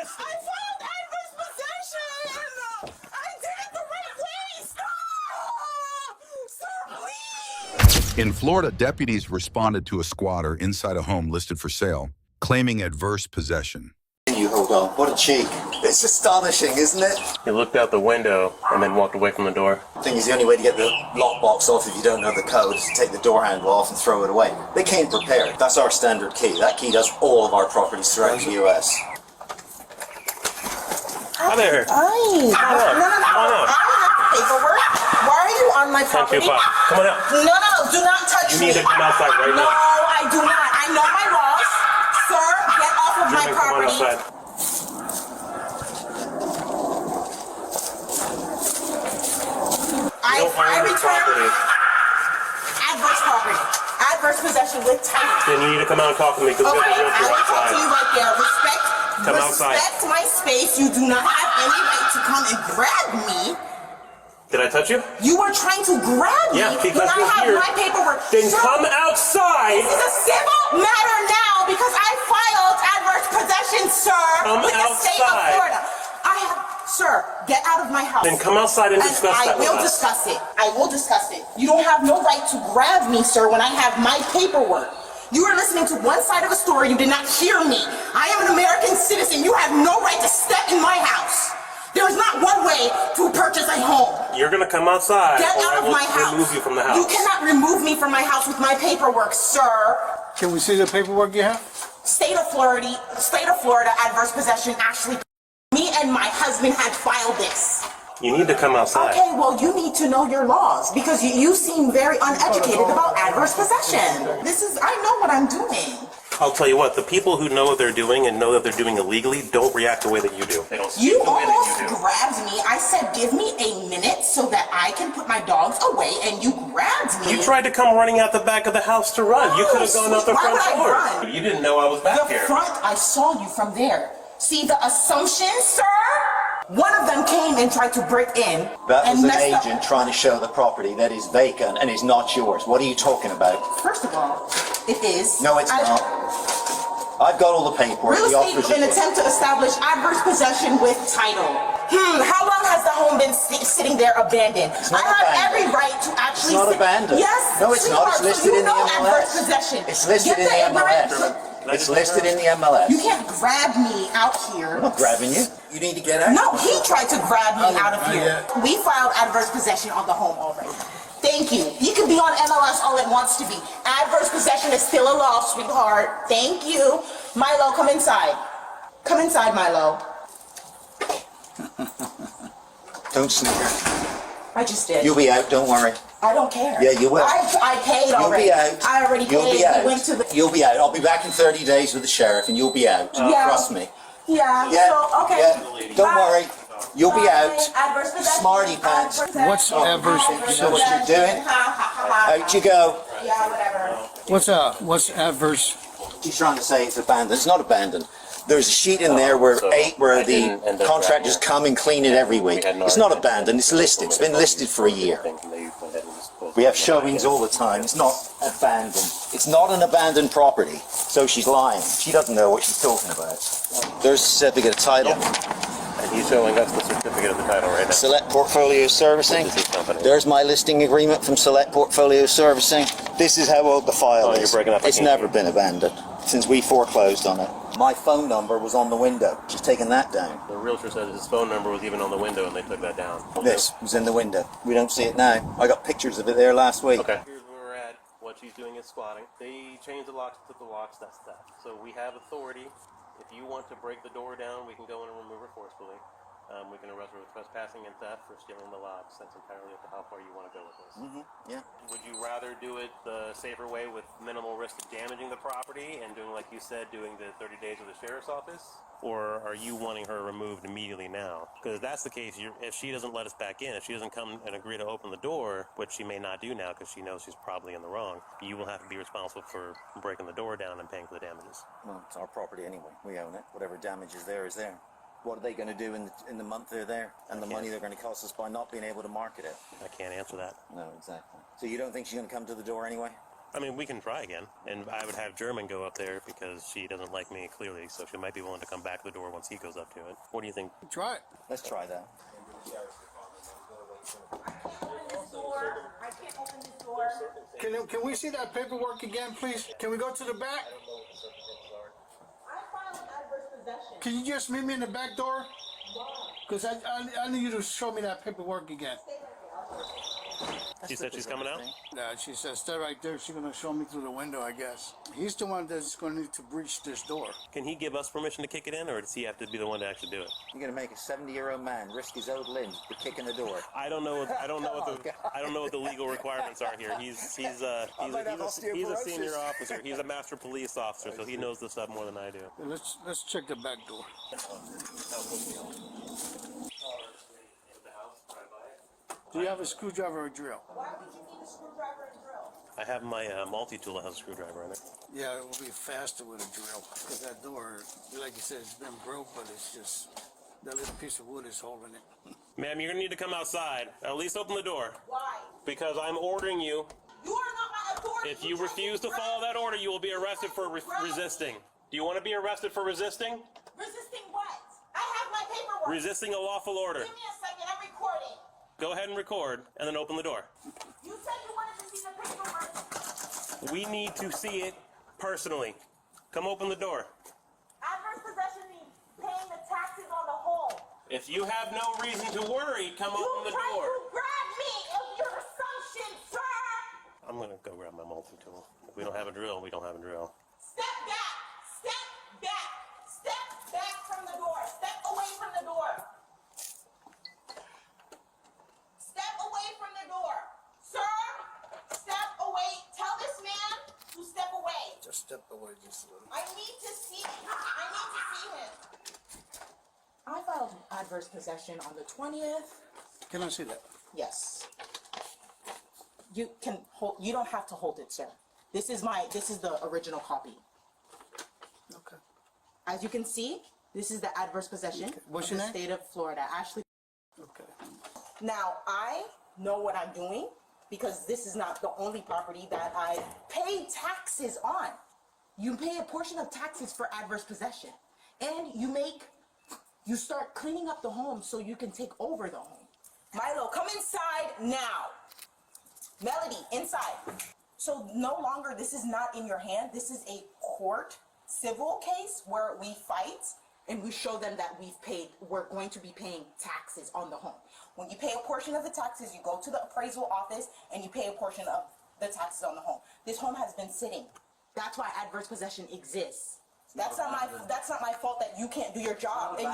this? I filed adverse possession! I did it the right way! Stop! Sir, please! In Florida, deputies responded to a squatter inside a home listed for sale, claiming adverse possession. You hold on. What a cheek. It's astonishing, isn't it? He looked out the window and then walked away from the door. I think the only way to get the lockbox off if you don't know the code is to take the door handle off and throw it away. They came prepared. That's our standard key. That key does all of our properties throughout the U.S. Hi there. Hi. No. Come on out. I have paperwork. Why are you on my property? 1025. Come on out. No. Do not touch You me. need to come outside right No, now. I do not. I know my laws. Sir, get off of my Jimmy, come on property. outside. I don't own the return property. Adverse possession with title. Then you need to come out and talk to me because Okay, there's a I realtor will talk to outside. you right there. Come outside. Respect my space. You do not have any right to come and grab me. Did I touch you? You were trying to grab me Yeah, because when I you're have here. my paperwork. Then Sir, come outside. This is a civil matter now because I filed adverse possession, sir, Come with the state of outside. Florida. Sir, get out of my house. Then come outside and discuss that with I will us. discuss it. I will discuss it. You don't have no right to grab me, sir, when I have my paperwork. You are listening to one side of a story. You did not hear me. I am an American citizen. You have no right to step in my house. There is not one way to purchase a home. You're going to come outside Get or I out of will my house. remove you from the house. You cannot remove me from my house with my paperwork, sir. Can we see the paperwork you have? State of Florida, adverse possession. Actually, me and my husband had filed this. You need to come outside. Okay, well, you need to know your laws because you seem very uneducated about adverse possession. I know what I'm doing. I'll tell you what, the people who know what they're doing and know that they're doing illegally don't react the way that you do. They don't speak You the way that almost you do. grabbed me. I said, give me a minute so that I can put my dogs away, and you grabbed me. You tried to come running out the back of the house to run. You could have gone out the Why front would I door. run? But you didn't know I was back The here. front, I saw you from there. See the assumption, sir? One of them came and tried to break in. That and was an messed up. agent trying to show the property that is vacant and is not yours. What are you talking about? First of all, it is. No, it's not. I've got all the paperwork. Real The offers estate, an are- attempt to establish adverse possession with title. How long has the home been sitting there abandoned? not I have abandoned. every right to actually. It's not abandoned. Yes. No, it's not. It's sweetheart, listed so you in the know adverse MLS. possession. It's listed Get in the ignorant- MLS. It's listed in the MLS. You can't grab me out here. I'm not grabbing you. You need to get out. No, he tried to grab me out of not here. yet. We filed adverse possession on the home already. Thank you. He could be on MLS all it wants to be. Adverse possession is still a law, sweetheart. Thank you. Milo, come inside. Come inside, Milo. Don't snicker. I just did. You'll be out. Don't worry. I don't care. Yeah, you will. I paid You'll already. be out. I already You'll paid. be out. We went to the. You'll be out. I'll be back in 30 days with the sheriff, and you'll be out. Yeah. Trust me. Yeah. Yeah. So, okay. Yeah. Don't Bye. worry. You'll be Bye. out. Adverse possession. Smarty pants. What's adverse You know what you're doing? Out you go. Yeah, whatever. What's adverse? She's trying to say it's abandoned. It's not abandoned. There's a sheet in there where So where I didn't end the up contractors grabbing come and clean it every We week. had no It's not argument. abandoned. It's listed. It's been listed for a year. We have showings all the time. It's not abandoned. It's not an abandoned property. So she's lying. She doesn't know what she's talking about. There's a certificate of title. And he's showing us the certificate of the title right now. Select Portfolio Servicing. This is his company. There's my listing agreement from Select Portfolio Servicing. This is how old the file Oh, is. you're breaking up. I It's can't never hear. been abandoned since we foreclosed on it. My phone number was on the window. She's taken that down. The realtor says his phone number was even on the window and they took that down. This was in the window. We don't see it now. I got pictures of it there last week. Okay. Here's where we're at. What she's doing is squatting. They changed the locks, took the locks, that's theft. So we have authority. If you want to break the door down, we can go in and remove her forcefully. We can arrest her with trespassing and theft for stealing the locks. That's entirely up to how far you want to go with this. Yeah. Would you rather do it the safer way with minimal risk of damaging the property and doing, like you said, doing the 30 days with the sheriff's office? Or are you wanting her removed immediately now? Because if that's the case, if she doesn't let us back in, if she doesn't come and agree to open the door, which she may not do now because she knows she's probably in the wrong, you will have to be responsible for breaking the door down and paying for the damages. Well, it's our property anyway. We own it. Whatever damage is there is there. What are they going to do in the month they're there? And the money they're going to cost us by not being able to market it? I can't answer that. No, exactly. So you don't think she's going to come to the door anyway? I mean, we can try again, and I would have German go up there because she doesn't like me clearly, so she might be willing to come back to the door once he goes up to it. What do you think? Try it. Let's try that. I can't open this door. Can we see that paperwork again, please? Can we go to the back? I filed adverse possession. Can you just meet me in the back door? Why? Because I need you to show me that paperwork again. Stay right there. She said she's coming out? She says, stay right there. She's going to show me through the window, I guess. He's the one that's going to need to breach this door. Can he give us permission to kick it in, or does he have to be the one to actually do it? You're going to make a 70-year-old man risk his old limbs by kicking the door. I don't know. I don't know what the legal requirements are here. He's a senior officer. He's a master police officer, so he knows this stuff more than I do. Let's check the back door. Do you have a screwdriver or a drill? Why would you need a screwdriver and drill? I have my multi-tool that has a screwdriver in it. Yeah, it will be faster with a drill. Because that door, like you said, it's been broke, but it's just that little piece of wood is holding it. Ma'am, you're going to need to come outside. At least open the door. Why? Because I'm ordering you. You are not my authority. If you refuse to follow that order, you will be arrested for resisting. Do you want to be arrested for resisting? Resisting what? I have my paperwork. Resisting a lawful order. Give me a second. I'm recording. Go ahead and record, and then open the door. You said you wanted to see the paperwork. We need to see it personally. Come open the door. Adverse possession means paying the taxes on the home. If you have no reason to worry, come open the You tried door. to grab me of your assumption, sir. I'm gonna go grab my multi-tool. If we don't have a drill, we don't have a drill. Step back. Step back. Step back from the door. Step away from the door. Step away from the door. Sir, step away. Tell this man to step away. Just step away just a little. I need to see him. I filed adverse possession on the 20th. Can I see that? Yes. You can hold. You don't have to hold it, sir. This is the original copy. Okay. As you can see, this is the adverse possession What's of your the name? state of Florida. Ashley. Okay. Now, I know what I'm doing because this is not the only property that I pay taxes on. You pay a portion of taxes for adverse possession. And you start cleaning up the home so you can take over the home. Milo, come inside now. Melody, inside. So no longer, this is not in your hand. This is a court civil case where we fight and we show them that we're going to be paying taxes on the home. When you pay a portion of the taxes, you go to the appraisal office and you pay a portion of the taxes on the home. This home has been sitting. That's why adverse possession exists. That's not my fault that you can't do your job and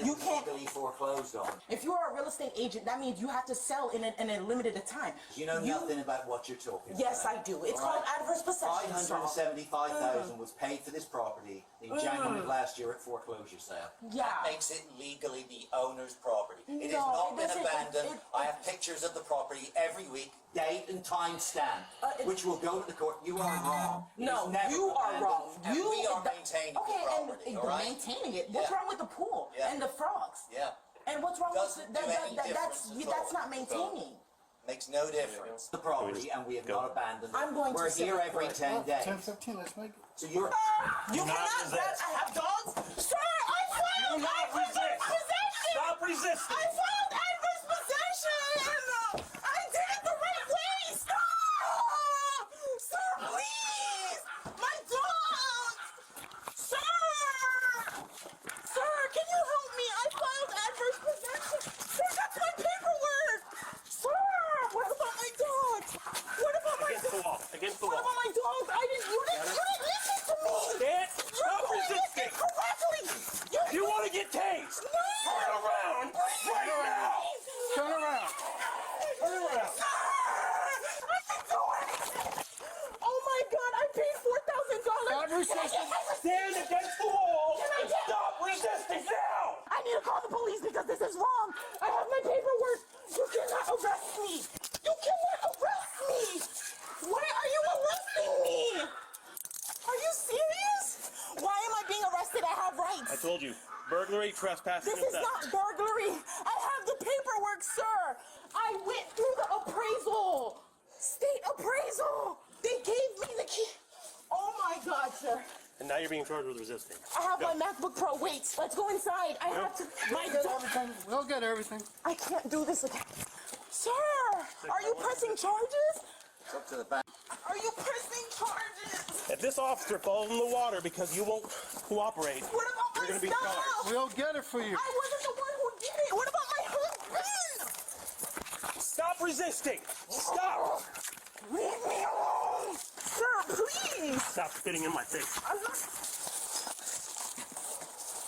you can't legally foreclosed on. If you are a real estate agent, that means you have to sell in a limited time. You know nothing about what you're talking about. Yes, I do. It's called adverse possession. $575,000 was paid for this property in January of last year at foreclosure sale. Yeah. That makes it legally the owner's property. It has No, not it been doesn't- abandoned. I have pictures of the property every week, date and time stamp, which will go to the court. You are wrong. It No, is never you are abandoned, wrong. And we are maintaining the property, and all right? maintaining it. What's Yeah. wrong with the pool Yeah. and the frogs? Yeah. And what's wrong Doesn't with do any difference at that's all. not maintaining. Makes no difference. The property, and we have not abandoned it. I'm going to We're sit here in every court. 10 days. 10:15. Let's make it. So you're... You not cannot. resist. I have dogs. Sir, I filed Do not adverse resist. possession. Stop resisting. I filed adverse possession. I did it the right way. Stop, sir, please. My dogs. Sir, can you help me? I filed adverse possession. Sir, that's my paperwork. Sir, what about my dogs? What about my Against the dogs? wall. Against the What wall. about my dogs? You didn't listen to me. Stand. You're Stop doing it resisting. incorrectly. You want to get tased? No. Turn around right now. Turn around. Turn around. I didn't do anything. Oh my God! I paid $4,000. Adverse possession. Stand against the wall Can I and get- stop resisting now. I need to call the police because this is wrong. I have my paperwork. You cannot arrest me. You cannot arrest me. Why are you arresting me? Are you serious? Why am I being arrested? I have rights. I told you, burglary, trespassing, This and is theft. not burglary. I have the paperwork, sir. I went through the appraisal. State appraisal. They gave me the key. Oh my God, sir. And now you're being charged with resisting. I have my MacBook Pro. Wait, let's go inside. I have to. We'll get everything. I can't do this again. Sir, are you pressing charges? It's up to the back. Are you pressing charges? If this officer falls in the water because you won't cooperate, What about you're my gonna be stuff? charged. We'll get it for you. I wasn't the one who did it. What about my husband? Stop resisting. Stop. Leave me alone. Sir, please. Stop spitting in my face. I'm not.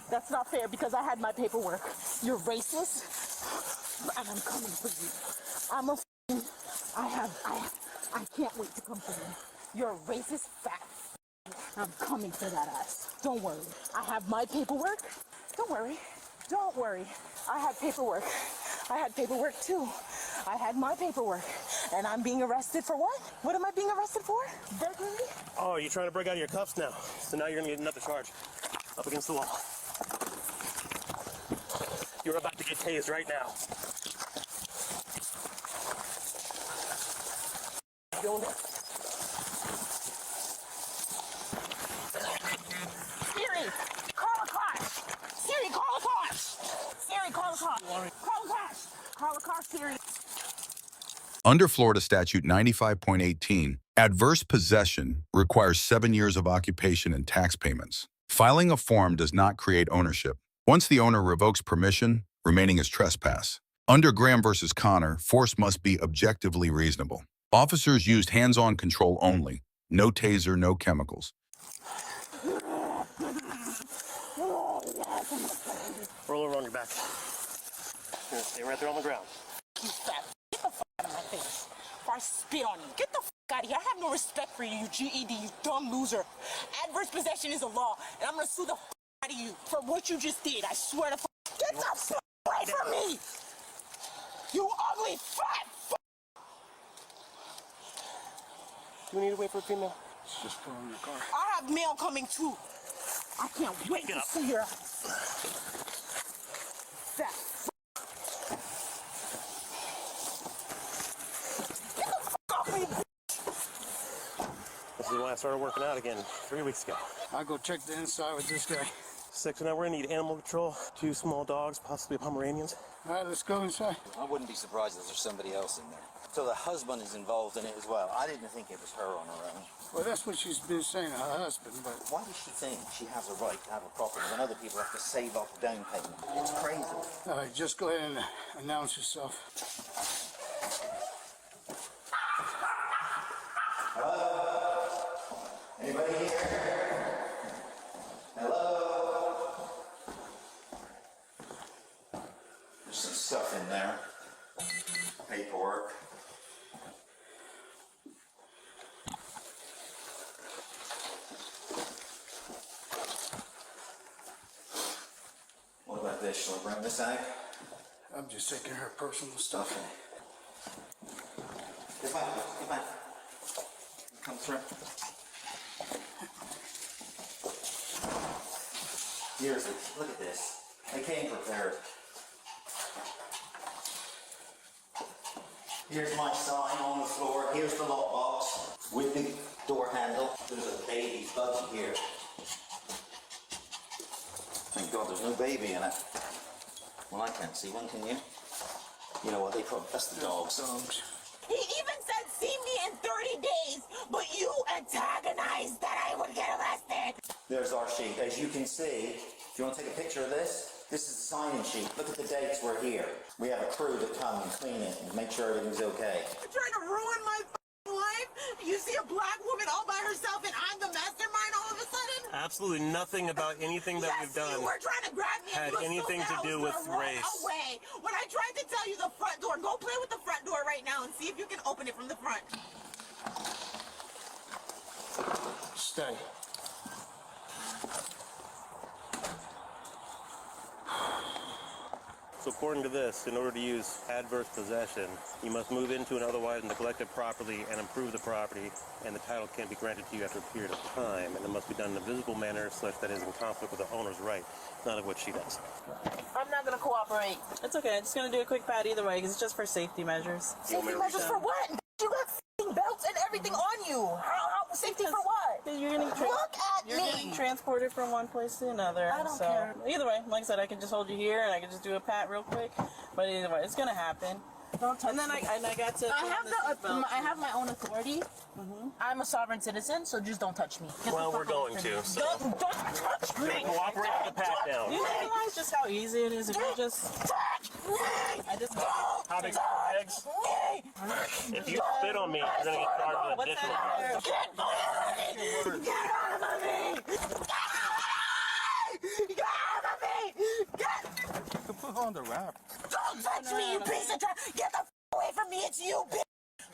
That's not fair because I had my paperwork. You're racist, and I'm coming for you. I'm a. I can't wait to come for you. You're a racist fat. I'm coming for that ass. Don't worry. I have my paperwork. Don't worry. Don't worry. I had paperwork. I had paperwork too. I had my paperwork. And I'm being arrested for what? What am I being arrested for? Burglary? Oh, you're trying to break out of your cuffs now. So now you're gonna get another charge. Up against the wall. You're about to get tased right now. Doing it. Siri, call a car. Siri, call a car. Siri, call a car. Call a car. Call a car, Siri. Under Florida Statute 95.18, adverse possession requires 7 years of occupation and tax payments. Filing a form does not create ownership. Once the owner revokes permission, remaining is trespass. Under Graham versus Connor, force must be objectively reasonable. Officers used hands-on control only. No taser, no chemicals. Roll over on your back. You're gonna stay right there on the ground. You fat. Get the f out of my face. Or I spit on you. Get the f out of here. I have no respect for you, you GED, you dumb loser. Adverse possession is a law, and I'm gonna sue the f out of you for what you just did. I swear to f. Get the f away from me! You ugly fat f. Do we need to wait for a female? Just put her in the car. I have mail coming too. I can't wait to see your ass. Fat f. Get the f off me, bitch. This is when I started working out again 3 weeks ago. I'll go check the inside with this guy. 6 and now we're gonna need animal control, 2 small dogs, possibly Pomeranians. All right, let's go inside. I wouldn't be surprised if there's somebody else in there. So the husband is involved in it as well. I didn't think it was her on her own. Well, that's what she's been saying, her husband, but... Why does she think she has a right to have a property when other people have to save up a down payment? It's crazy. All right, just go ahead and announce yourself. Hello? Anybody here? Hello? There's some stuff in there. Paperwork. What about this? Shall I bring this out? I'm just taking her personal stuff. Get back, get back. Come through. Here's it. Look at this. They came prepared. Here's my sign on the floor. Here's the lockbox with the door handle. There's a baby's buggy here. Thank God there's no baby in it. Well, I can't see one, can you? You know what, they probably, that's the dogs. He even said see me in 30 days, but you antagonized that I would get arrested. There's our sheet. As you can see, if you want to take a picture of this, this is the sign-in sheet. Look at the dates we're here. We have a crew that come and clean it and make sure everything's okay. You're trying to ruin my life? You see a black woman all by herself and I'm the mastermind all of a sudden? Absolutely nothing about anything that we've done You were trying to grab me had and you anything to assumed that do I was with gonna run race. away. When I tried to tell you the front door, go play with the front door right now and see if you can open it from the front. Stay. So according to this, in order to use adverse possession, you must move into an otherwise neglected property and improve the property, and the title can't be granted to you after a period of time, and it must be done in a visible manner such that it is in conflict with the owner's right, none of what she does. I'm not gonna cooperate. It's okay. I'm just gonna do a quick pat either way because it's just for safety measures. Safety measures for what? You got f***ing belts and everything on you. How Safety for what? You're getting Look at you're me. getting transported from one place to another. I don't so care. either way, like I said, I can just hold you here and I can just do a pat real quick. But either way, it's gonna happen. Don't touch And then me. I got to. I have my own authority. I'm a sovereign citizen, so just don't touch me. Get Well, the we're fuck away going from to, me. so- Don't touch me. Cooperate with the pat down. You realize just how easy it is if you just. Touch me. I just. How big are your legs? If you spit on me, you're gonna get charged with What's additional. that? Get out of me! Get out of me! Get! Put on the wrap. Don't touch me, you piece of trash! Get the f away from me! It's you, bitch!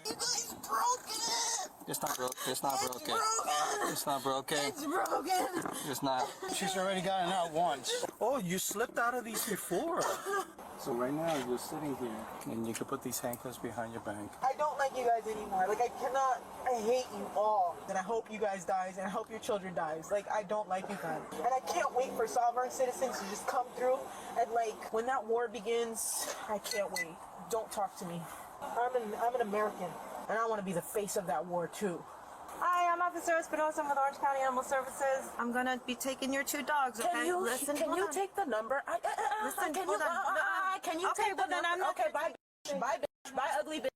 You guys broke it! It's not broke. It's not broken. Broken! It's not broken. It's broken! It's not. She's already gotten out once. Oh, you slipped out of these before. So right now you're sitting here, and you can put these handcuffs behind your back. I don't like you guys anymore. Like, I hate you all. And I hope you guys dies, and I hope your children dies. Like, I don't like you guys. And I can't wait for sovereign citizens to just come through. And like, when that war begins, I can't wait. Don't talk to me. I'm an American, and I want to be the face of that war too. Hi, I'm Officer Espinosa with Orange County Animal Services. I'm gonna be taking your 2 dogs, okay? Can you, Listen, can hold you on. take the number? Listen, Can hold you, on. can you Okay, take the well, then number? I'm not Okay, gonna bye, bitch. Bye, bitch. Bye, ugly bitch.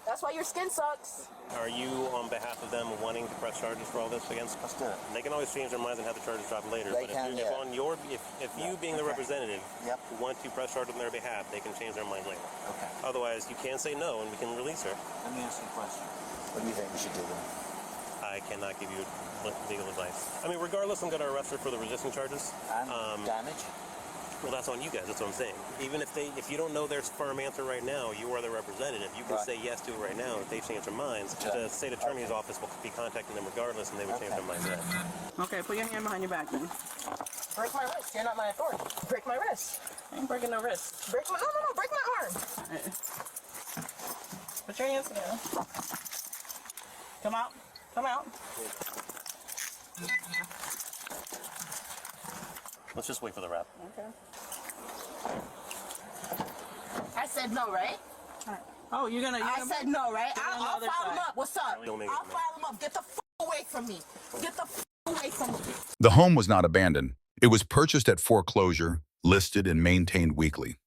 That's why your skin sucks. Are you, on behalf of them, wanting to press charges for all this against? Let's do it. They can always change their minds and have the charges dropped later. They but can, if, yeah. on your, if you being the okay. representative Yep. want to press charges on their behalf, they can change their mind later. Okay. Otherwise, you can say no, and we can release her. Let me ask you a question. What do you think we should do then? I cannot give you legal advice. I mean, regardless, I'm going to arrest her for the resisting charges. And damage? Well, that's on you guys. That's what I'm saying. Even if you don't know their firm answer right now, you are the representative. You can Right. say yes to it right now. If they change their minds, Okay. the state attorney's office will be contacting them regardless, and they would change their minds then. Okay, put your hand behind your back then. Break my wrist. You're not my authority. Break my wrist. I ain't breaking no wrist. Break my, no, break my arm. Put your hands together. Come out. Come out. Let's just wait for the wrap. Okay. I said no, right? Oh, you're gonna. I said no, right? on the I'll other file him side. up. What's up? Don't make it, I'll man. file him up. Get the f away from me. Get the f away from me. The home was not abandoned. It was purchased at foreclosure, listed and maintained weekly.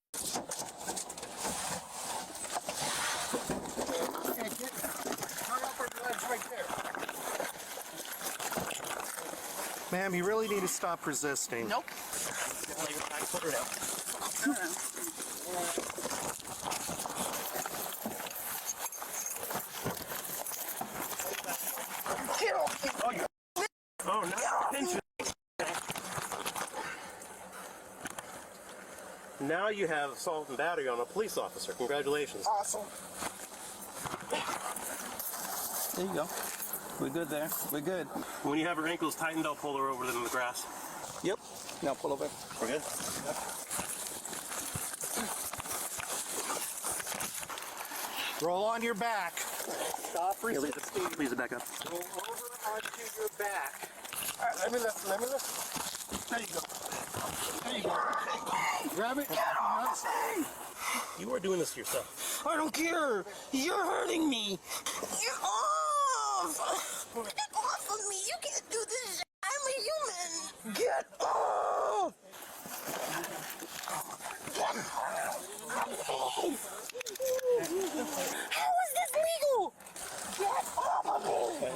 Ma'am, you really need to stop resisting. Nope. Get off me. Oh, no. Attention. Now you have assault and battery on a police officer. Congratulations. Awesome. There you go. We're good there. We're good. When you have her ankles tightened, I'll pull her over in the grass. Yep. Now pull over. We're good? Roll on your back. Stop resisting. Please back up. Roll over onto your back. All right, let me lift. Let me lift. There you go. There you go. Grab it. You are doing this to yourself. I don't care. You're hurting me. Get off. Get off of me. You can't do this. I'm a human. Get off. How is this legal? Get off of me.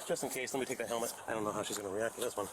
Just in case, let me take the helmet. I don't know how she's going to react to this one.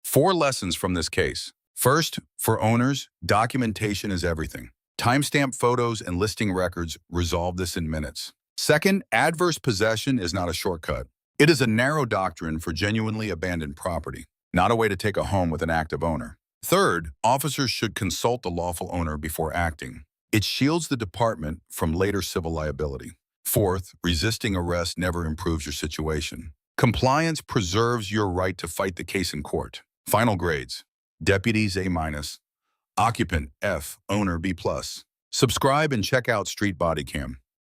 4 lessons from this case. First, for owners, documentation is everything. Timestamp photos and listing records resolve this in minutes. Second, adverse possession is not a shortcut. It is a narrow doctrine for genuinely abandoned property, not a way to take a home with an active owner. Third, officers should consult the lawful owner before acting. It shields the department from later civil liability. Fourth, resisting arrest never improves your situation. Compliance preserves your right to fight the case in court. Final grades: deputies A-, occupant F, owner B+. Subscribe and check out Street Bodycam.